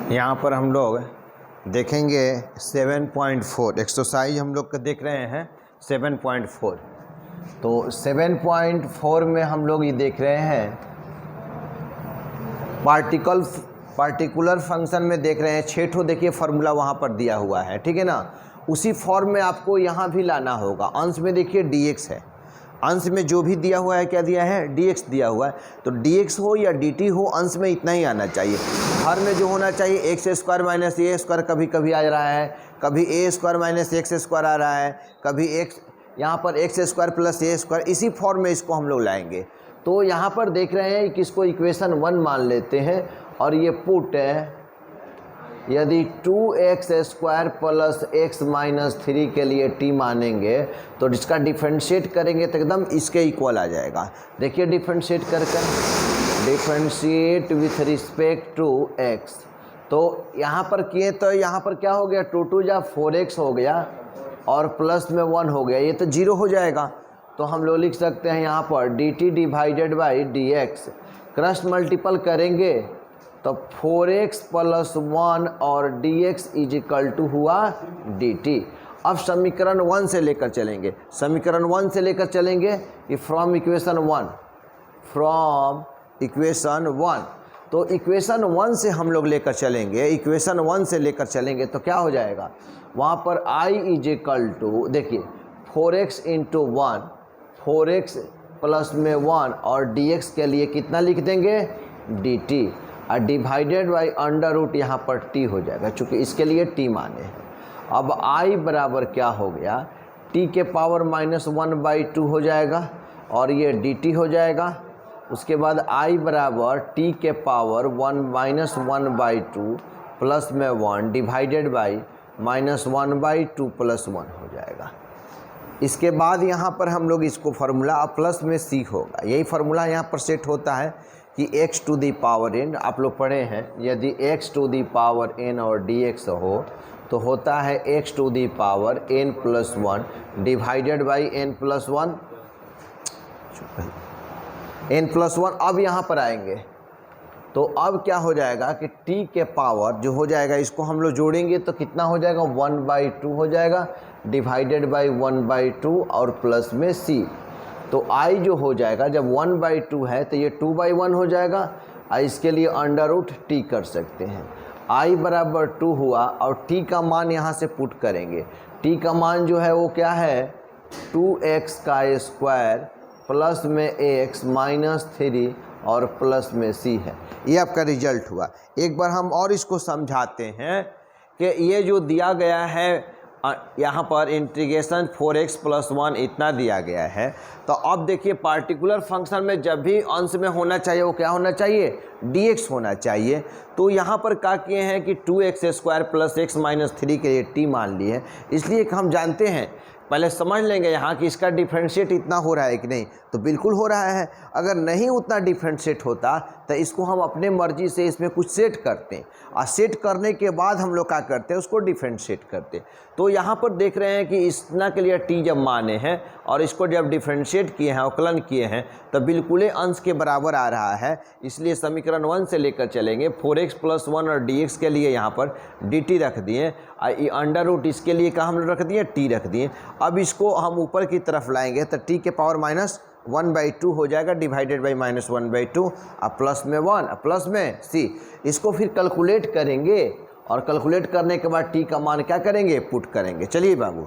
यहाँ पर हम लोग देखेंगे 7.4 एक्सरसाइज हम लोग का देख रहे हैं 7.4। तो 7.4 में हम लोग ये देख रहे हैं पार्टिकुलर फंक्शन में देख रहे हैं 6 ठो देखिए फार्मूला वहाँ पर दिया हुआ है, ठीक है ना। उसी फॉर्म में आपको यहाँ भी लाना होगा। अंश में देखिए dx है, अंश में जो भी दिया हुआ है क्या दिया है dx दिया हुआ है। तो dx हो या dt हो अंश में इतना ही आना चाहिए। हर में जो होना चाहिए एक्स स्क्वायर माइनस ए स्क्वायर कभी कभी आ रहा है, कभी ए स्क्वायर माइनस एक्स स्क्वायर आ रहा है, कभी एक्स यहाँ पर एक्स स्क्वायर प्लस ए स्क्वायर, इसी फॉर्म में इसको हम लोग लाएंगे। तो यहाँ पर देख रहे हैं कि इसको इक्वेशन 1 मान लेते हैं और ये पुट है यदि 2x square plus x minus 3 के लिए t मानेंगे तो इसका डिफ्रेंशिएट करेंगे तो एकदम इसके इक्वल आ जाएगा। देखिए डिफ्रेंशिएट कर differentiate with respect to x, तो यहाँ पर किए तो यहाँ पर क्या हो गया 2 2 जा 4x हो गया और प्लस में 1 हो गया, ये तो 0 हो जाएगा। तो हम लोग लिख सकते हैं यहाँ पर dt divided by dx, cross multiple करेंगे तो 4x प्लस 1 और dx इज इक्वल टू हुआ dt। अब समीकरण 1 से लेकर चलेंगे, समीकरण 1 से लेकर चलेंगे कि फ्रॉम इक्वेशन 1, तो इक्वेशन 1 से हम लोग लेकर चलेंगे, इक्वेशन 1 से लेकर चलेंगे तो क्या हो जाएगा वहाँ पर i इज इक्वल टू देखिए 4x इंटू 1, 4x प्लस में 1 और dx के लिए कितना लिख देंगे dt और डिवाइडेड बाई अंडर रूट यहाँ पर t हो जाएगा, चूँकि इसके लिए t माने हैं। अब i बराबर क्या हो गया t के पावर -1/2 हो जाएगा और ये dt हो जाएगा। उसके बाद i बराबर t के पावर 1-1/2 प्लस में 1 डिवाइडेड बाई -1/2 प्लस 1 हो जाएगा। इसके बाद यहाँ पर हम लोग इसको फार्मूला प्लस में c होगा, यही फार्मूला यहाँ पर सेट होता है कि x to the power n, आप लोग पढ़े हैं यदि x to the power n और dx हो तो होता है x to the power n plus 1 divided by n plus 1। अब यहाँ पर आएंगे तो अब क्या हो जाएगा कि t के पावर जो हो जाएगा इसको हम लोग जोड़ेंगे तो कितना हो जाएगा 1/2 हो जाएगा डिवाइडेड बाई 1/2 और प्लस में c। तो i जो हो जाएगा जब 1/2 है तो ये 2/1 हो जाएगा और इसके लिए अंडर रूट t कर सकते हैं। i बराबर 2 हुआ और t का मान यहाँ से पुट करेंगे, t का मान जो है वो क्या है 2x का स्क्वायर प्लस में x माइनस 3 और प्लस में c है। ये आपका रिजल्ट हुआ। एक बार हम और इसको समझाते हैं कि ये जो दिया गया है यहाँ पर इंटीग्रेशन 4x प्लस 1 इतना दिया गया है। तो अब देखिए पार्टिकुलर फंक्शन में जब भी अंश में होना चाहिए वो क्या होना चाहिए dx होना चाहिए। तो यहाँ पर क्या किए हैं कि 2x square plus x minus 3 के लिए t मान लिए हैं, इसलिए हम जानते हैं पहले समझ लेंगे यहाँ कि इसका डिफ्रेंशिएट इतना हो रहा है कि नहीं, तो बिल्कुल हो रहा है। अगर नहीं उतना डिफ्रेंशिएट होता तो इसको हम अपने मर्जी से इसमें कुछ सेट करते हैं और सेट करने के बाद हम लोग क्या करते हैं उसको डिफ्रेंशिएट करते। तो यहाँ पर देख रहे हैं कि इतना के लिए t जब माने हैं और इसको जब डिफ्रेंशिएट किए हैं अवकलन किए हैं तो बिल्कुल अंश के बराबर आ रहा है, इसलिए समीकरण 1 से लेकर चलेंगे 4x प्लस 1 और dx के लिए यहाँ पर dt रख दिए और ये अंडर रूट इसके लिए क्या हम लोग रख दिए t रख दिए। अब इसको हम ऊपर की तरफ लाएंगे तो t के पावर -1/2 हो जाएगा डिवाइडेड बाई -1/2 और प्लस में 1 प्लस में c। इसको फिर कैलकुलेट करेंगे और कैलकुलेट करने के बाद t का मान क्या करेंगे पुट करेंगे। चलिए बाबू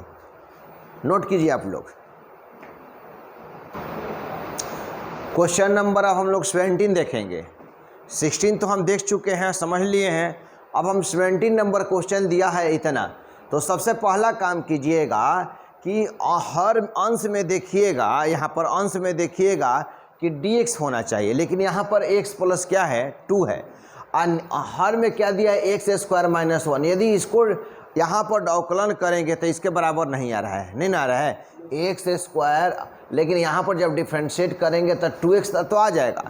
नोट कीजिए आप लोग। क्वेश्चन नंबर अब हम लोग 17 देखेंगे, 16 तो हम देख चुके हैं समझ लिए हैं। अब हम 17 नंबर क्वेश्चन दिया है इतना, तो सबसे पहला काम कीजिएगा कि हर अंश में देखिएगा, यहाँ पर अंश में देखिएगा कि dx होना चाहिए, लेकिन यहाँ पर x प्लस क्या है 2 है और हर में क्या दिया है एक्स स्क्वायर माइनस 1। यदि इसको यहाँ पर अवकलन करेंगे तो इसके बराबर नहीं आ रहा है, नहीं आ रहा है एक्स स्क्वायर, लेकिन यहाँ पर जब डिफ्रेंशिएट करेंगे तो 2x तो आ जाएगा,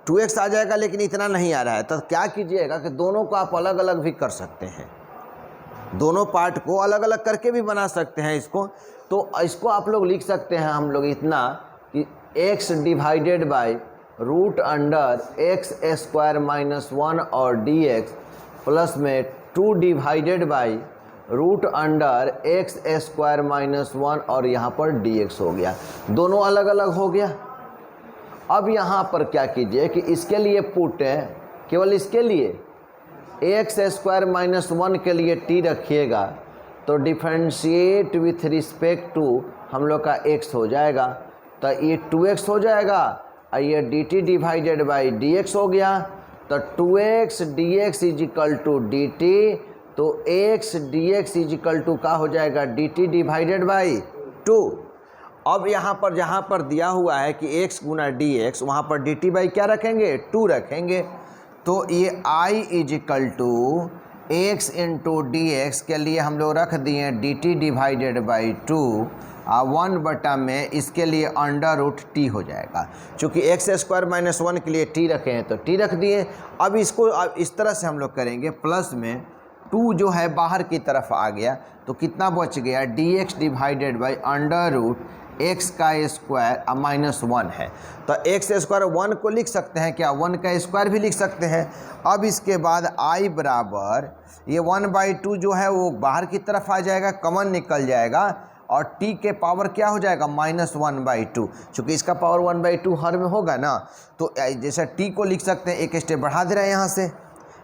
2x आ जाएगा, लेकिन इतना नहीं आ रहा है। तो क्या कीजिएगा कि दोनों को आप अलग अलग भी कर सकते हैं, दोनों पार्ट को अलग अलग करके भी बना सकते हैं इसको। तो इसको आप लोग लिख सकते हैं हम लोग इतना कि x divided by root under x square minus 1 और dx प्लस में 2 divided by root under x square minus 1 और यहाँ पर dx हो गया, दोनों अलग अलग हो गया। अब यहाँ पर क्या कीजिए कि इसके लिए पुट है, केवल इसके लिए एक्स स्क्वायर माइनस 1 के लिए t रखिएगा, तो डिफ्रेंशिएट विथ रिस्पेक्ट टू हम लोग का x हो जाएगा, तो ये 2x हो जाएगा और ये dt डिवाइडेड बाई dx हो गया, तो 2x dx is equal to dt, तो x dx is equal to का हो जाएगा dt डिवाइडेड बाई 2। अब यहाँ पर जहाँ पर दिया हुआ है कि x गुना dx, वहाँ पर dt बाई क्या रखेंगे, 2 रखेंगे, तो ये i is equal to x into d x के लिए हम लोग रख दिए dt डिवाइडेड बाई 2 1 बटा में इसके लिए अंडर रूट टी हो जाएगा। चूँकि एक्स स्क्वायर माइनस 1 के लिए टी रखे हैं तो टी रख दिए। अब इसको अब इस तरह से हम लोग करेंगे, प्लस में 2 जो है बाहर की तरफ आ गया, तो कितना बच गया, d x divided by under root x का स्क्वायर माइनस 1 है, तो एक्स स्क्वायर 1 को लिख सकते हैं क्या, 1 का स्क्वायर भी लिख सकते हैं। अब इसके बाद i बराबर ये 1/2 जो है वो बाहर की तरफ आ जाएगा, कॉमन निकल जाएगा, और t के पावर क्या हो जाएगा, -1/2। चूँकि इसका पावर 1/2 हर में होगा ना, तो जैसे t को लिख सकते हैं, एक स्टेप बढ़ा दे रहे हैं, यहाँ से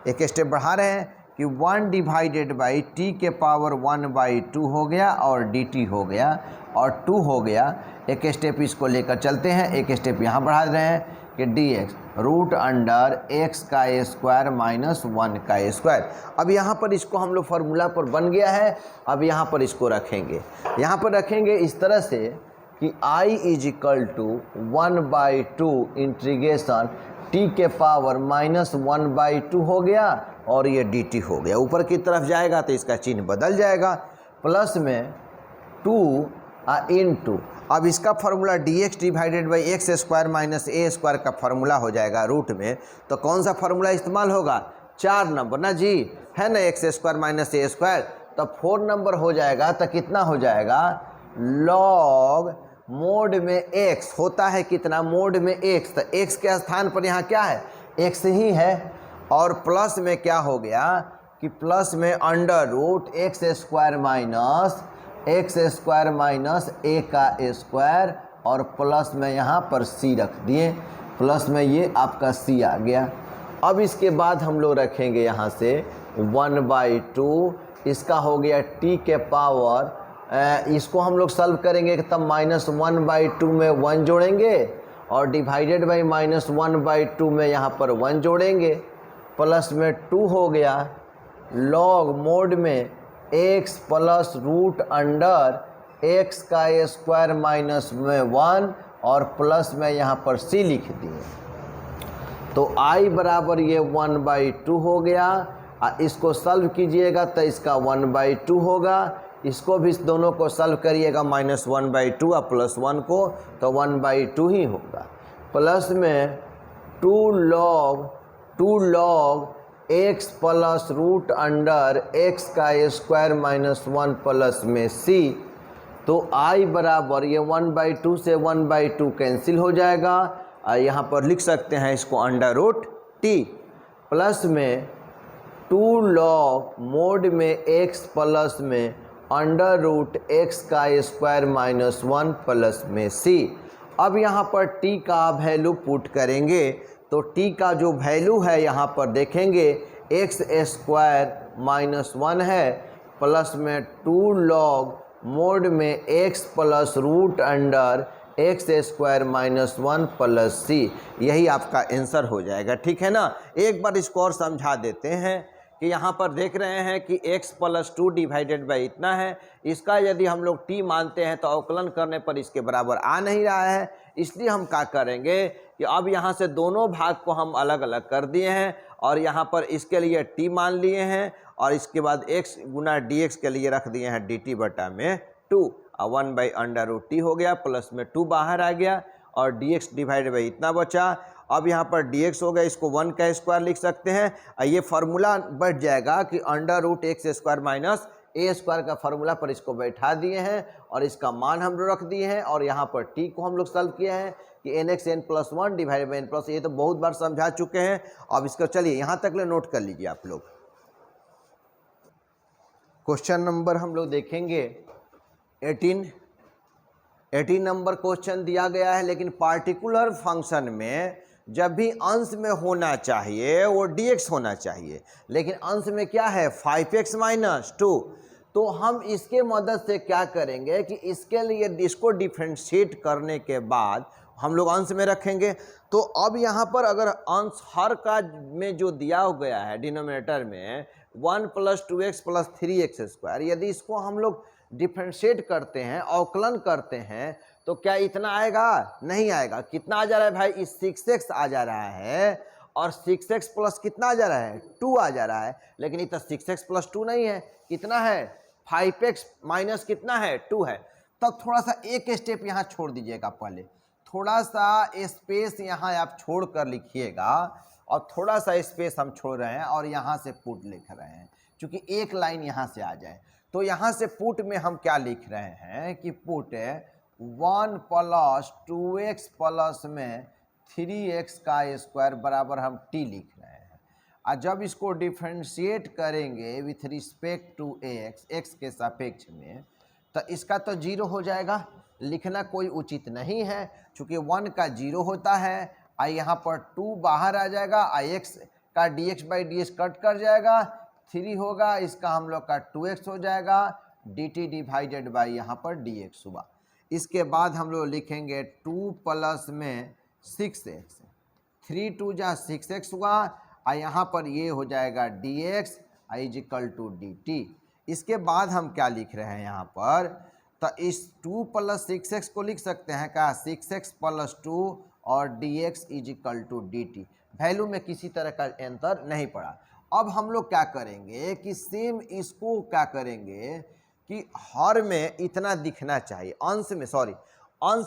एक स्टेप बढ़ा रहे हैं कि 1 डिवाइडेड बाई टी के पावर 1/2 हो गया और dt हो गया और 2 हो गया। एक स्टेप इसको लेकर चलते हैं, एक स्टेप यहाँ बढ़ा रहे हैं कि dx रूट अंडर x का स्क्वायर माइनस 1 का स्क्वायर। अब यहाँ पर इसको हम लोग फार्मूला पर बन गया है, अब यहाँ पर इसको रखेंगे, यहाँ पर रखेंगे इस तरह से कि i is equal to 1/2 integration t के पावर -1/2 हो गया और ये dt हो गया। ऊपर की तरफ जाएगा तो इसका चिन्ह बदल जाएगा, प्लस में 2 इंटू, अब इसका formula dx divided by x square minus A square का फार्मूला हो जाएगा रूट में, तो कौन सा फार्मूला इस्तेमाल होगा, 4 नंबर ना जी, है ना, एक्स स्क्वायर माइनस ए स्क्वायर, तो 4 नंबर हो जाएगा, तो कितना हो जाएगा, लॉग मोड में x होता है कितना, मोड में x, तो x के स्थान पर यहाँ क्या है, x ही है, और प्लस में क्या हो गया कि प्लस में under root x square minus a का स्क्वायर, और प्लस में यहाँ पर c रख दिए, प्लस में ये आपका c आ गया। अब इसके बाद हम लोग रखेंगे यहाँ से 1/2, इसका हो गया t के पावर, इसको हम लोग सॉल्व करेंगे तब -1/2 में 1 जोड़ेंगे और डिवाइडेड बाई -1/2 में यहाँ पर 1 जोड़ेंगे, प्लस में 2 हो गया, लॉग मोड में x plus root under x का स्क्वायर माइनस में 1 और प्लस में यहाँ पर c लिख दिए, तो i बराबर ये 1/2 हो गया। इसको सॉल्व कीजिएगा तो इसका 1/2 होगा, इसको भी दोनों को सॉल्व करिएगा -1/2 और +1 को, तो 1/2 ही होगा, प्लस में 2 log x plus root under x का स्क्वायर माइनस 1 प्लस में c, तो i बराबर ये 1/2 से 1/2 कैंसिल हो जाएगा, यहाँ पर लिख सकते हैं इसको अंडर रूट t, प्लस में 2 लॉग मोड में x प्लस में अंडर रूट x का स्क्वायर माइनस 1 प्लस में c। अब यहाँ पर t का वैल्यू पुट करेंगे, तो t का जो वैल्यू है यहाँ पर देखेंगे x स्क्वायर माइनस 1 है, प्लस में 2 लॉग मोड में x plus root under x square minus 1 plus c, यही आपका आंसर हो जाएगा। ठीक है ना, एक बार इसको और समझा देते हैं कि यहाँ पर देख रहे हैं कि x प्लस 2 डिवाइडेड बाई इतना है, इसका यदि हम लोग t मानते हैं तो अवकलन करने पर इसके बराबर आ नहीं रहा है, इसलिए हम क्या करेंगे कि अब यहाँ से दोनों भाग को हम अलग अलग कर दिए हैं और यहाँ पर इसके लिए t मान लिए हैं और इसके बाद x गुना dx के लिए रख दिए हैं dt बटा में 2, 1/√t हो गया, प्लस में 2 बाहर आ गया और dx डिवाइड बाई इतना बचा। अब यहाँ पर dx हो गया, इसको 1 का स्क्वायर लिख सकते हैं, ये फार्मूला बढ़ जाएगा कि √x² माइनस ए स्क्वायर का फार्मूला पर इसको बैठा दिए हैं और इसका मान हम लोग रख दिए हैं, और यहाँ पर t को हम लोग सॉल्व किए हैं कि nx(n+1) डिवाइड बाई n+, ये तो बहुत बार समझा चुके हैं। अब इसको चलिए यहाँ तक ले नोट कर लीजिए आप लोग। क्वेश्चन नंबर हम लोग देखेंगे 18 नंबर क्वेश्चन दिया गया है, लेकिन पार्टिकुलर फंक्शन में जब भी अंश में होना चाहिए वो dx होना चाहिए, लेकिन अंश में क्या है 5x माइनस 2। तो हम इसके मदद से क्या करेंगे कि इसके लिए इसको डिफ्रेंशिएट करने के बाद हम लोग अंश में रखेंगे। तो अब यहाँ पर अगर अंश हर का में जो दिया गया है डिनोमिनेटर में 1 + 2x + 3x², यदि इसको हम लोग डिफ्रेंशिएट करते हैं, अवकलन करते हैं, तो क्या इतना आएगा? नहीं आएगा। कितना आ जा रहा है भाई? इस 6x आ जा रहा है और 6x प्लस कितना आ जा रहा है? 2 आ जा रहा है। लेकिन इतना 6x + 2 नहीं है, कितना है? 5x माइनस कितना है? 2 है। तब थोड़ा सा एक स्टेप यहाँ छोड़ दीजिएगा, पहले थोड़ा सा स्पेस यहाँ आप छोड़ कर लिखिएगा, और थोड़ा सा स्पेस हम छोड़ रहे हैं और यहाँ से पुट लिख रहे हैं, क्योंकि एक लाइन यहाँ से आ जाए। तो यहाँ से पुट में हम क्या लिख रहे हैं कि पुट 1 + 2x प्लस में 3x² बराबर हम t लिख रहे हैं। और जब इसको डिफ्रेंशिएट करेंगे विथ रिस्पेक्ट टू x के सापेक्ष में, तो इसका तो 0 हो जाएगा, लिखना कोई उचित नहीं है, क्योंकि 1 का 0 होता है। और यहाँ पर 2 बाहर आ जाएगा, x का dx/ds कट कर जाएगा, 3 होगा, इसका हम लोग का 2x हो जाएगा, dt डिवाइडेड बाई यहाँ पर dx हुआ। इसके बाद हम लोग लिखेंगे 2 प्लस में 6x, 3 2 जा 6x हुआ, और यहाँ पर ये हो जाएगा dx = dt। इसके बाद हम क्या लिख रहे हैं यहाँ पर? तो इस 2 + 6x को लिख सकते हैं क्या? 6x + 2 और dx = dt। वैल्यू में किसी तरह का अंतर नहीं पड़ा। अब हम लोग क्या करेंगे कि सेम इसको क्या करेंगे कि हर में इतना दिखना चाहिए, अंश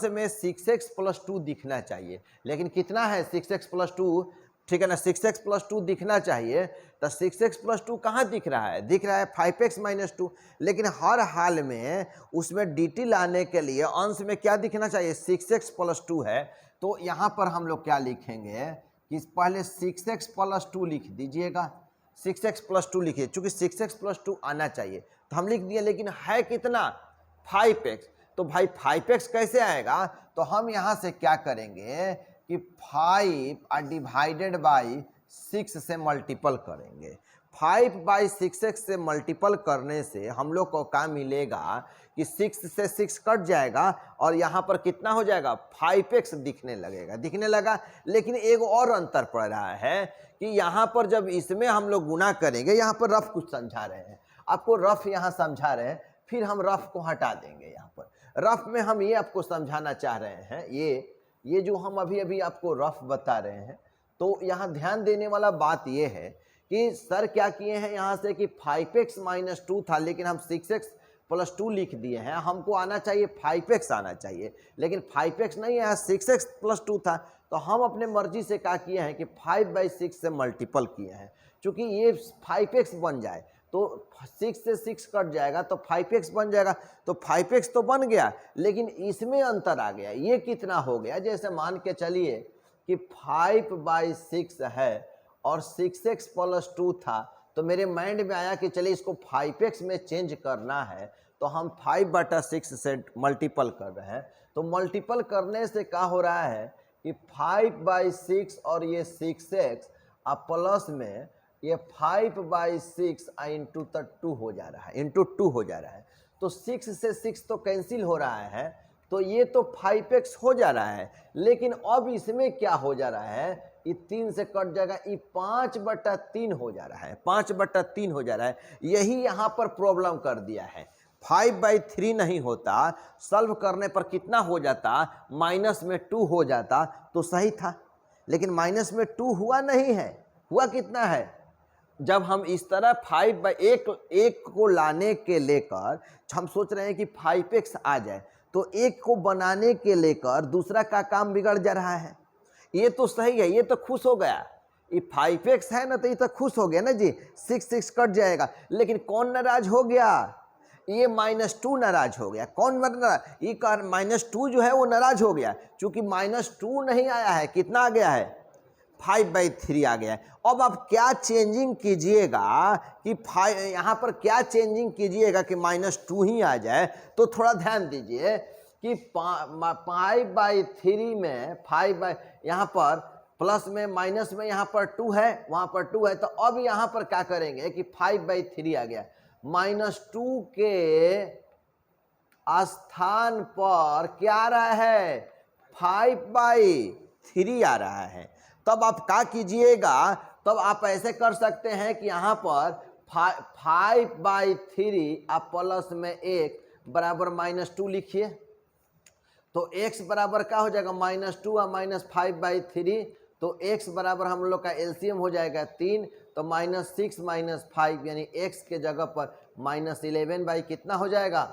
में 6x + 2 दिखना चाहिए, लेकिन कितना है 6x + 2? ठीक है ना, 6x + 2 दिखना चाहिए। तो 6x + 2 कहाँ दिख रहा है? दिख रहा है 5x - 2, लेकिन हर हाल में उसमें dt लाने के लिए अंश में क्या दिखना चाहिए? 6x + 2 है। तो यहाँ पर हम लोग क्या लिखेंगे कि पहले 6x + 2 लिख दीजिएगा, 6x + 2 लिखिए, चूँकि 6x + 2 आना चाहिए तो हम लिख दिए, लेकिन है कितना? 5x। तो भाई 5x कैसे आएगा? तो हम यहाँ से क्या करेंगे कि 5 डिवाइडेड बाई 6 से मल्टीपल करेंगे। 5/6x से मल्टीपल करने से हम लोग को क्या मिलेगा कि 6 से 6 कट जाएगा, और यहाँ पर कितना हो जाएगा? 5x दिखने लगा। लेकिन एक और अंतर पड़ रहा है कि यहाँ पर जब इसमें हम लोग गुना करेंगे, यहाँ पर रफ कुछ समझा रहे हैं आपको, रफ यहाँ समझा रहे हैं, फिर हम रफ को हटा देंगे। यहाँ पर रफ में हम ये आपको समझाना चाह रहे हैं, ये जो हम अभी आपको रफ बता रहे हैं, तो यहाँ ध्यान देने वाला बात ये है कि सर क्या किए हैं यहाँ से कि 5x - 2 था, लेकिन हम 6x + 2 लिख दिए हैं। हमको आना चाहिए 5x आना चाहिए, लेकिन 5x नहीं है, 6x + 2 था। तो हम अपने मर्जी से क्या किए हैं कि 5/6 से मल्टीपल किए हैं, चूँकि ये 5x बन जाए तो 6 से 6 कट जाएगा तो 5x बन जाएगा। तो 5x तो बन गया, लेकिन इसमें अंतर आ गया। ये कितना हो गया? जैसे मान के चलिए कि 5/6 है और 6x + 2 था, तो मेरे माइंड में आया कि चलिए इसको 5x में चेंज करना है, तो हम 5/6 से मल्टीपल कर रहे हैं। तो मल्टीपल करने से क्या हो रहा है कि 5/6 और ये 6x और प्लस में ये 5/6 इंटू 2 हो जा रहा है, इंटू 2 हो जा रहा है। तो 6 से 6 तो कैंसिल हो रहा है, तो ये तो 5x हो जा रहा है। लेकिन अब इसमें क्या हो जा रहा है? ये 3 से कट जाएगा, ये 5/3 हो जा रहा है, 5/3 हो जा रहा है। यही यहाँ पर प्रॉब्लम कर दिया है। 5/3 नहीं होता, सॉल्व करने पर कितना हो जाता? -2 हो जाता तो सही था, लेकिन -2 हुआ नहीं है। हुआ कितना है? जब हम इस तरह 5/1 को लाने के लेकर हम सोच रहे हैं कि 5x आ जाए, तो एक को बनाने के लेकर दूसरा का काम बिगड़ जा रहा है। ये तो सही है, ये तो खुश हो गया, ये 5x है ना, तो ये तो खुश हो गया ना जी, 6 कट जाएगा। लेकिन कौन नाराज हो गया? ये -2 नाराज हो गया। कौन नाराज? ये -2 जो है वो नाराज हो गया, क्योंकि -2 नहीं आया है, कितना आ गया है? 5/3 आ गया है। अब आप क्या चेंजिंग कीजिएगा कि यहाँ पर क्या चेंजिंग कीजिएगा कि -2 ही आ जाए, तो थोड़ा ध्यान दीजिए कि 5/3 में यहाँ पर प्लस में माइनस में यहाँ पर 2 है, वहाँ पर 2 है, तो अब यहाँ पर क्या करेंगे कि 5/3 आ गया, -2 के स्थान पर क्या आ रहा है 5/3 आ रहा है। तब आप क्या कीजिएगा, तब आप ऐसे कर सकते हैं कि यहाँ पर 5/3 आप प्लस में 1 बराबर -2 लिखिए, तो x बराबर क्या हो जाएगा -2 और -5/3, तो x बराबर हम लोग का एलसीएम हो जाएगा 3, तो -6 -5 यानी x के जगह पर -11 बाई कितना हो जाएगा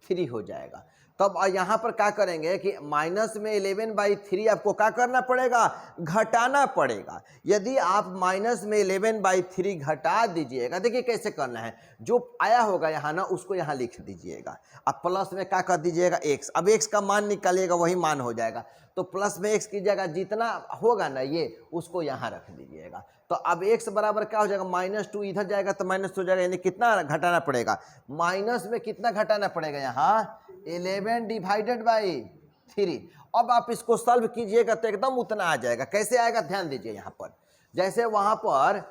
3 हो जाएगा। तब यहाँ पर क्या करेंगे कि माइनस में 11/3 आपको क्या करना पड़ेगा, घटाना पड़ेगा। यदि आप माइनस में 11/3 घटा दीजिएगा, देखिए कैसे करना है, जो आया होगा यहाँ ना उसको यहाँ लिख दीजिएगा, अब प्लस में क्या कर दीजिएगा x, अब x का मान निकालिएगा वही मान हो जाएगा, तो प्लस में x की जगह जितना होगा ना ये उसको यहाँ रख दीजिएगा। तो अब x बराबर क्या हो जाएगा -2 इधर जाएगा तो माइनस हो जाएगा, यानी कितना घटाना पड़ेगा, माइनस में कितना घटाना पड़ेगा यहाँ 11/3। अब आप इसको सॉल्व कीजिएगा तो एकदम उतना आ जाएगा। कैसे आएगा ध्यान दीजिए, यहाँ पर जैसे वहाँ पर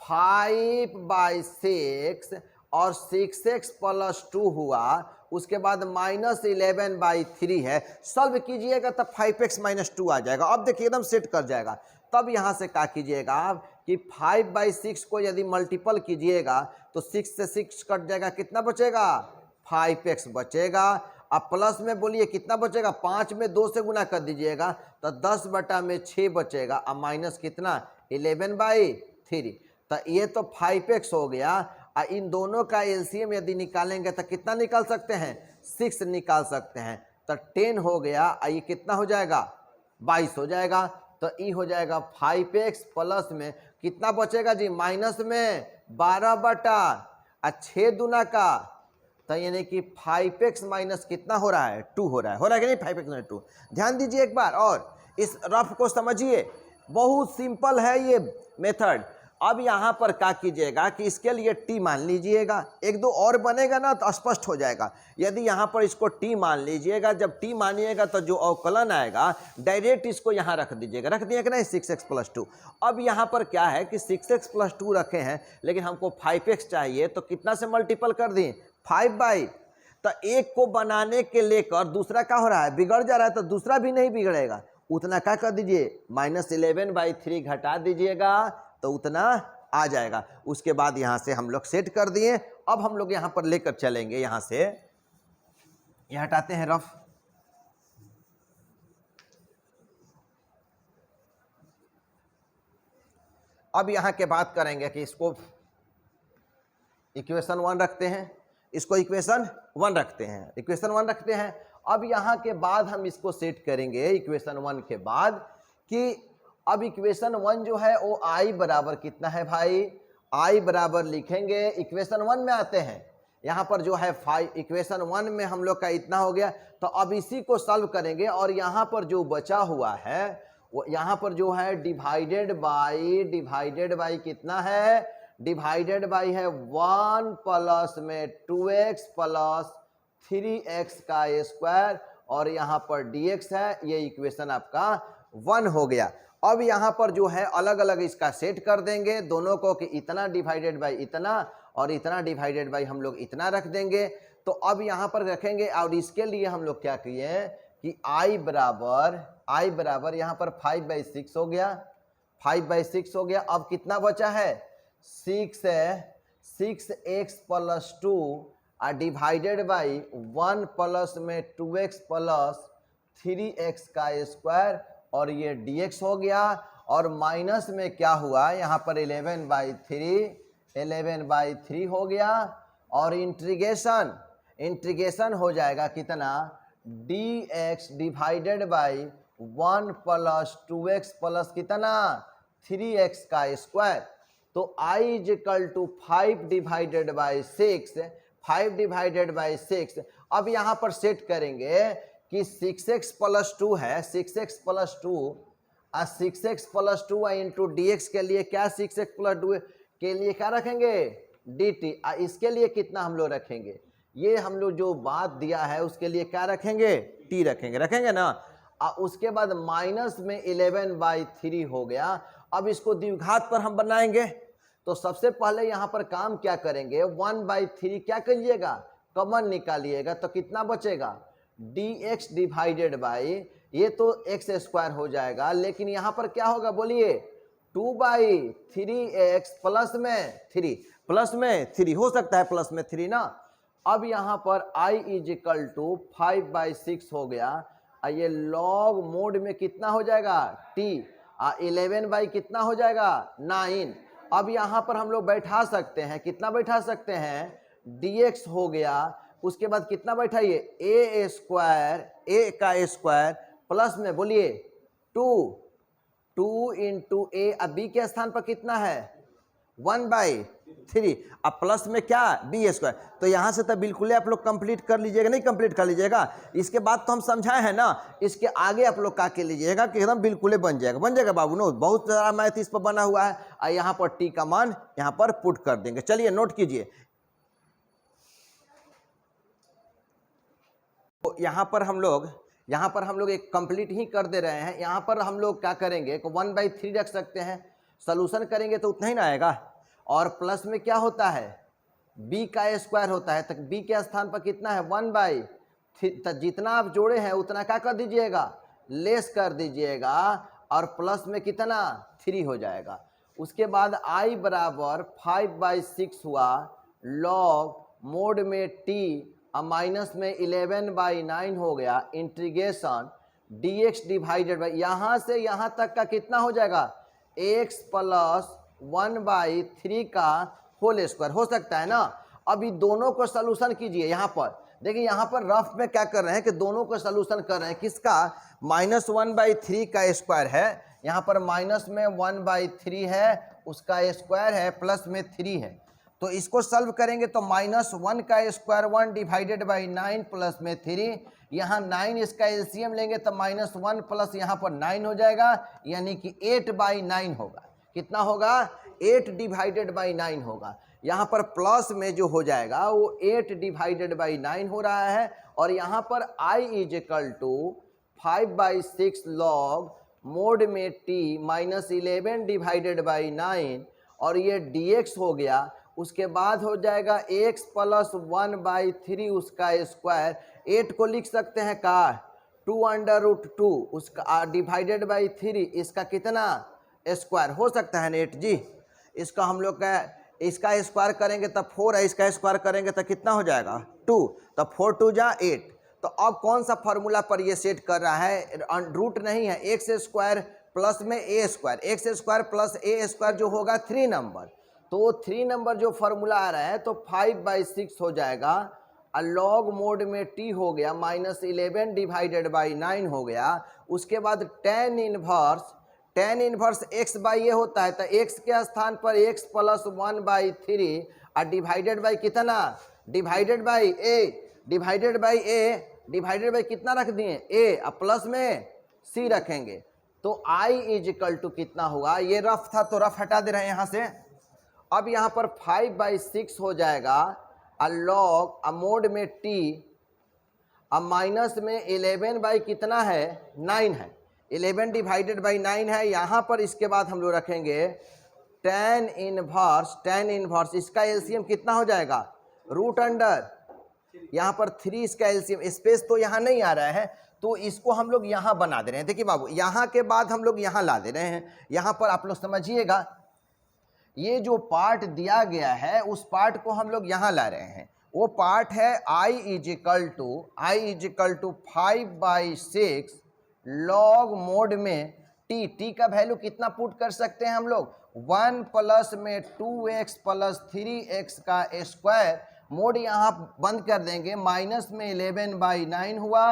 5/6 और 6x + 2 हुआ, उसके बाद -11/3 है, सॉल्व कीजिएगा तब 5x - 2 आ जाएगा। अब देखिए एकदम सेट कर जाएगा। तब यहाँ से क्या कीजिएगा आप कि 5/6 को यदि मल्टीपल कीजिएगा तो 6 से 6 कट जाएगा, कितना बचेगा 5x बचेगा। अब प्लस में बोलिए कितना बचेगा, 5 में 2 से गुना कर दीजिएगा तो 10/6 बचेगा, अब माइनस कितना 11/3, तो ये तो 5x हो गया। इन दोनों का एलसीएम यदि निकालेंगे तो कितना निकाल सकते हैं 6 निकाल सकते हैं, तो 10 हो गया। ये कितना हो जाएगा 22 हो जाएगा। तो ये हो जाएगा 5x प्लस में कितना बचेगा जी माइनस में 12/6 दूना का, तो यानी कि 5x माइनस कितना हो रहा है 2 हो रहा है कि नहीं 5x - 2। ध्यान दीजिए एक बार और इस रफ को समझिए, बहुत सिंपल है ये मेथड। अब यहाँ पर क्या कीजिएगा कि इसके लिए t मान लीजिएगा, एक दो और बनेगा ना तो स्पष्ट हो जाएगा। यदि यहाँ पर इसको t मान लीजिएगा, जब t मानिएगा तो जो अवकलन आएगा डायरेक्ट इसको यहाँ रख दीजिएगा, रख दिए कि नहीं 6x + 2। अब यहाँ पर क्या है कि 6x + 2 रखे हैं, लेकिन हमको 5x चाहिए, तो कितना से मल्टीपल कर दिए 5/, तो एक को बनाने के लेकर दूसरा क्या हो रहा है बिगड़ जा रहा है, तो दूसरा भी नहीं बिगड़ेगा, उतना क्या कर दीजिए -11/3 घटा दीजिएगा तो उतना आ जाएगा। उसके बाद यहाँ से हम लोग सेट कर दिए। अब हम लोग यहाँ पर लेकर चलेंगे, यहाँ से ये हटाते हैं रफ, अब यहाँ के बात करेंगे कि इसको इक्वेशन 1 रखते हैं, इसको इक्वेशन 1 रखते हैं, इक्वेशन 1 रखते हैं। अब यहाँ के बाद हम इसको सेट करेंगे इक्वेशन 1 के बाद कि अब इक्वेशन 1 जो है वो i बराबर कितना है भाई, i बराबर लिखेंगे इक्वेशन 1 में आते हैं, यहाँ पर जो है 5 इक्वेशन 1 में हम लोग का इतना हो गया, तो अब इसी को सॉल्व करेंगे और यहाँ पर जो बचा हुआ है वो यहाँ पर जो है डिवाइडेड बाई कितना है, डिवाइडेड बाई है 1 प्लस में 2x प्लस 3x का स्क्वायर और यहाँ पर dx है, ये इक्वेशन आपका 1 हो गया। अब यहाँ पर जो है अलग अलग इसका सेट कर देंगे दोनों को कि इतना डिवाइडेड बाई इतना और इतना डिवाइडेड बाई हम लोग इतना रख देंगे। तो अब यहाँ पर रखेंगे और इसके लिए हम लोग क्या किए कि i बराबर यहाँ पर 5/6 हो गया, 5/6 हो गया। अब कितना बचा है 6x + 2 डिवाइडेड बाई 1 प्लस में 2x प्लस 3x का स्क्वायर और ये dx हो गया। और माइनस में क्या हुआ यहाँ पर 11/3 हो गया और इंटीग्रेशन हो जाएगा कितना dx divided by 1 plus 2x plus कितना 3x का स्क्वायर। तो i = 5/6। अब यहाँ पर सेट करेंगे कि 6x + 2 है, 6x + 2 6x plus 2y into d x के लिए क्या 6x प्लस 2 के लिए क्या रखेंगे dt। इसके लिए कितना हम लोग रखेंगे, ये हम लोग जो बात दिया है उसके लिए क्या रखेंगे t रखेंगे ना। उसके बाद माइनस में 11/3 हो गया। अब इसको द्विघात पर हम बनाएंगे तो सबसे पहले यहाँ पर काम क्या करेंगे 1/3 क्या करिएगा कॉमन निकालिएगा तो कितना बचेगा dx डिवाइडेड बाई ये तो x स्क्वायर हो जाएगा, लेकिन यहाँ पर क्या होगा बोलिए 2/3x प्लस में 3 हो सकता है प्लस में 3 ना। अब यहाँ पर i इज इक्वल टू 5/6 हो गया। ये लॉग मोड में कितना हो जाएगा t 11 बाई कितना हो जाएगा 9। अब यहाँ पर हम लोग बैठा सकते हैं, कितना बैठा सकते हैं dx हो गया, उसके बाद कितना बैठाइए a स्क्वायर a का स्क्वायर प्लस में बोलिए 2 इंटू a। अब b के स्थान पर कितना है 1/3। अब प्लस में क्या b स्क्वायर। तो यहाँ से तो बिल्कुल आप लोग कंप्लीट कर लीजिएगा, नहीं कंप्लीट कर लीजिएगा, इसके बाद तो हम समझाए हैं ना, इसके आगे आप लोग का के लीजिएगा कि एकदम बिल्कुल बन जाएगा बाबू नो। बहुत सारा मैथ इस पर बना हुआ है और यहाँ पर t का मान यहाँ पर पुट कर देंगे। चलिए नोट कीजिए, तो यहाँ पर हम लोग एक कंप्लीट ही कर दे रहे हैं। यहाँ पर हम लोग क्या करेंगे 1/3 रख सकते हैं, सॉल्यूशन करेंगे तो उतना ही ना आएगा। और प्लस में क्या होता है b का स्क्वायर होता है, तो b के स्थान पर कितना है 1/3। तो जितना आप जोड़े हैं उतना क्या कर दीजिएगा लेस कर दीजिएगा और प्लस में कितना 3 हो जाएगा। उसके बाद i बराबर 5/6 हुआ लॉग मोड में t और माइनस में 11/9 हो गया इंटीग्रेशन dx डिवाइडेड बाई यहाँ से यहाँ तक का कितना हो जाएगा x प्लस 1/3 का होल स्क्वायर हो सकता है ना। अभी दोनों को सॉल्यूशन कीजिए। यहाँ पर देखिए, यहाँ पर रफ में क्या कर रहे हैं कि दोनों को सॉल्यूशन कर रहे हैं। किसका -1/3 का स्क्वायर है, यहाँ पर माइनस में 1/3 है, उसका स्क्वायर है, प्लस में 3 है। तो इसको सॉल्व करेंगे तो -1 का स्क्वायर 1 डिवाइडेड बाई 9 प्लस में 3, यहाँ 9 इसका एलसीएम लेंगे तो -1 प्लस यहाँ पर 9 हो जाएगा, यानी कि 8/9 होगा। कितना होगा 8 डिवाइडेड बाई 9 होगा। यहाँ पर प्लस में जो हो जाएगा वो 8 डिवाइडेड बाई 9 हो रहा है। और यहाँ पर i is equal to 5/6 log mod में t माइनस 11 डिवाइडेड बाई 9 और ये dx हो गया। उसके बाद हो जाएगा x प्लस 1/3 उसका स्क्वायर, 8 को लिख सकते हैं का 2√2 उसका डिवाइडेड बाई 3 इसका कितना स्क्वायर हो सकता है नेट जी। इसका हम लोग का इसका स्क्वायर करेंगे तब 4 है, इसका स्क्वायर करेंगे तो कितना हो जाएगा 2, तो 4 2 जा 8। तो अब कौन सा फॉर्मूला पर ये सेट कर रहा है, रूट नहीं है, एक्स स्क्वायर प्लस में ए स्क्वायर, एक्स स्क्वायर प्लस ए स्क्वायर जो होगा 3 नंबर, तो 3 नंबर जो फॉर्मूला आ रहा है तो 5/6 हो जाएगा। लॉग मोड में t हो गया -11 डिवाइडेड बाई 9 हो गया। उसके बाद tan इनवर्स x बाई ये होता है, तो x के स्थान पर x प्लस 1/3 और डिवाइडेड बाई कितना डिवाइडेड बाई कितना रख दिए a और प्लस में c रखेंगे। तो i इज इक्वल टू कितना हुआ, ये रफ था तो रफ हटा दे रहे हैं यहाँ से। अब यहाँ पर 5/6 हो जाएगा लॉग मोड में t अब माइनस में 11 बाई कितना है 9 है, 11 डिवाइडेड बाई 9 है। यहाँ पर इसके बाद हम लोग रखेंगे tan इनवर्स इसका एलसीएम कितना हो जाएगा रूट अंडर, यहाँ पर 3 इसका एलसीएम, स्पेस तो यहाँ नहीं आ रहा है तो इसको हम लोग यहाँ बना दे रहे हैं। देखिए बाबू, यहाँ के बाद हम लोग यहाँ ला दे रहे हैं। यहाँ पर आप लोग समझिएगा, ये जो पार्ट दिया गया है उस पार्ट को हम लोग यहाँ ला रहे हैं। वो पार्ट है i is equal to 5/6 log mod में t का वैल्यू कितना पुट कर सकते हैं हम लोग 1 प्लस में 2x प्लस 3x का स्क्वायर, मोड यहाँ बंद कर देंगे, माइनस में 11/9 हुआ,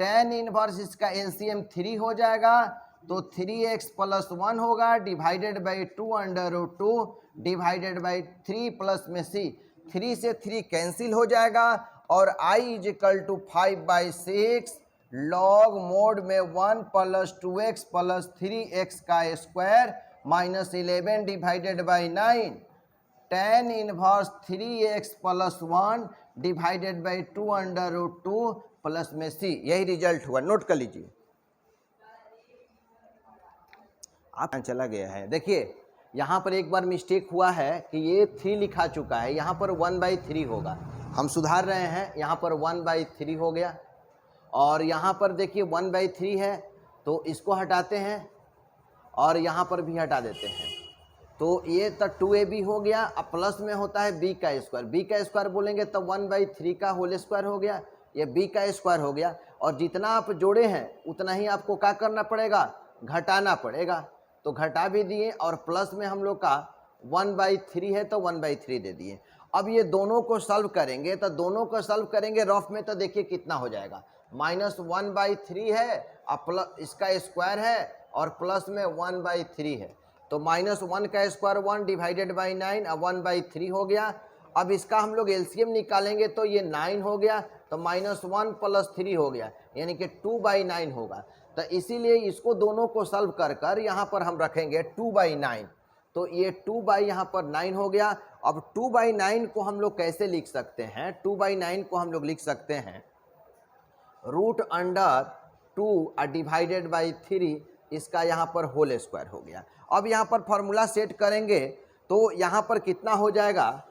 tan इनवर्स इसका एलसीएम 3 हो जाएगा, तो 3x प्लस 1 होगा divided by 2√2 divided by 3 plus में c, 3 से 3 कैंसिल हो जाएगा और i is equal to 5/6 log mod में 1 प्लस 2x प्लस 3x का square minus 11 divided by 9 tan inverse 3x plus 1 divided by 2 under root 2 plus में c। यही result हुआ, नोट कर लीजिए। आप चला गया है, देखिए यहाँ पर एक बार मिस्टेक हुआ है कि ये 3 लिखा चुका है, यहाँ पर 1/3 होगा। हम सुधार रहे हैं, यहाँ पर 1/3 हो गया और यहाँ पर देखिए 1/3 है तो इसको हटाते हैं और यहाँ पर भी हटा देते हैं तो ये तो 2ab हो गया। अब प्लस में होता है b का स्क्वायर, b का स्क्वायर बोलेंगे तो 1/3 का होल स्क्वायर हो गया, ये b का स्क्वायर हो गया। और जितना आप जोड़े हैं उतना ही आपको क्या करना पड़ेगा, घटाना पड़ेगा। तो घटा भी दिए और प्लस में हम लोग का 1/3 है तो 1/3 दे दिए। अब ये दोनों को सॉल्व करेंगे तो दोनों को सॉल्व करेंगे रफ में तो देखिए कितना हो जाएगा, -1/3 है और प्लस इसका स्क्वायर है और प्लस में 1/3 है तो -1 का स्क्वायर 1 डिवाइडेड बाई 9 और 1/3 हो गया। अब इसका हम लोग एलसीएम निकालेंगे तो ये 9 हो गया तो -1 प्लस 3 हो गया यानी कि 2/9 होगा। तो इसीलिए इसको दोनों को सॉल्व कर कर यहाँ पर हम रखेंगे 2/9 तो ये 2 यहाँ पर 9 हो गया। अब 2/9 को हम लोग कैसे लिख सकते हैं, 2/9 को हम लोग लिख सकते हैं √2 डिवाइडेड बाई 3 इसका यहाँ पर होल स्क्वायर हो गया। अब यहाँ पर फॉर्मूला सेट करेंगे तो यहाँ पर कितना हो जाएगा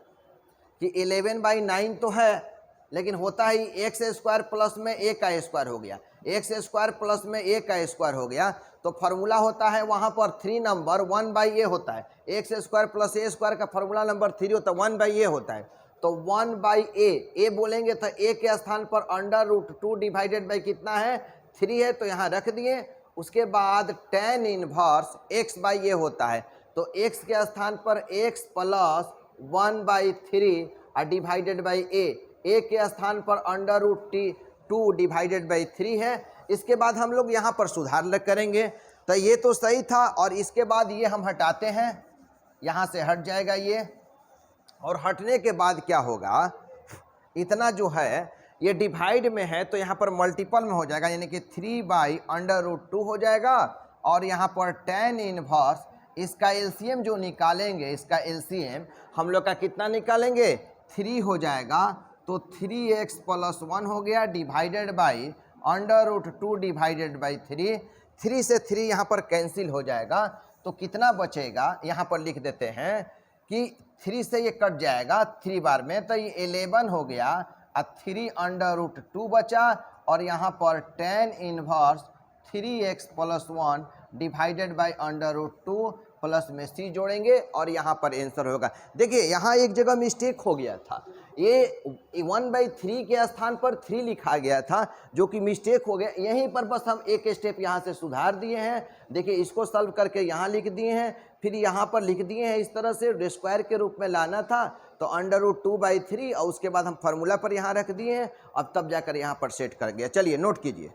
कि 11/9 तो है लेकिन होता ही एक्स स्क्वायर प्लस में ए का स्क्वायर हो गया, एक्स स्क्वायर प्लस में ए का स्क्वायर हो गया तो फार्मूला होता है वहाँ पर 3 नंबर 1/a होता है, एक्स स्क्वायर प्लस ए स्क्वायर का फार्मूला नंबर 3 होता है 1/a होता है तो 1/a, ए बोलेंगे तो ए के स्थान पर √2 डिवाइडेड बाई कितना है 3 है तो यहाँ रख दिए। उसके बाद tan इनवर्स x/a होता है तो x के स्थान पर x plus 1/3 divided by a के स्थान पर √2 डिवाइडेड बाई 3 है। इसके बाद हम लोग यहाँ पर सुधार करेंगे तो ये तो सही था और इसके बाद ये हम हटाते हैं, यहाँ से हट जाएगा ये और हटने के बाद क्या होगा, इतना जो है ये डिवाइड में है तो यहाँ पर मल्टीपल में हो जाएगा यानी कि 3/√2 हो जाएगा और यहाँ पर tan इनवर्स इसका एलसीएम जो निकालेंगे, इसका एलसीएम हम लोग का कितना निकालेंगे 3 हो जाएगा तो 3x प्लस 1 हो गया डिवाइडेड बाई √2 डिवाइडेड बाई 3 से 3 यहाँ पर कैंसिल हो जाएगा तो कितना बचेगा, यहाँ पर लिख देते हैं कि 3 से ये कट जाएगा 3 बार में तो ये 11 हो गया और 3/√2 बचा और यहाँ पर tan inverse 3x plus 1 divided by √2 plus में c जोड़ेंगे और यहाँ पर आंसर होगा। देखिए यहाँ एक जगह मिस्टेक हो गया था, ये 1/3 के स्थान पर 3 लिखा गया था जो कि मिस्टेक हो गया। यहीं पर बस हम एक स्टेप यहाँ से सुधार दिए हैं। देखिए इसको सॉल्व करके यहाँ लिख दिए हैं, फिर यहाँ पर लिख दिए हैं इस तरह से स्क्वायर के रूप में लाना था तो √2/3 और उसके बाद हम फार्मूला पर यहाँ रख दिए हैं। अब तब जाकर यहाँ पर सेट कर गया। चलिए नोट कीजिए।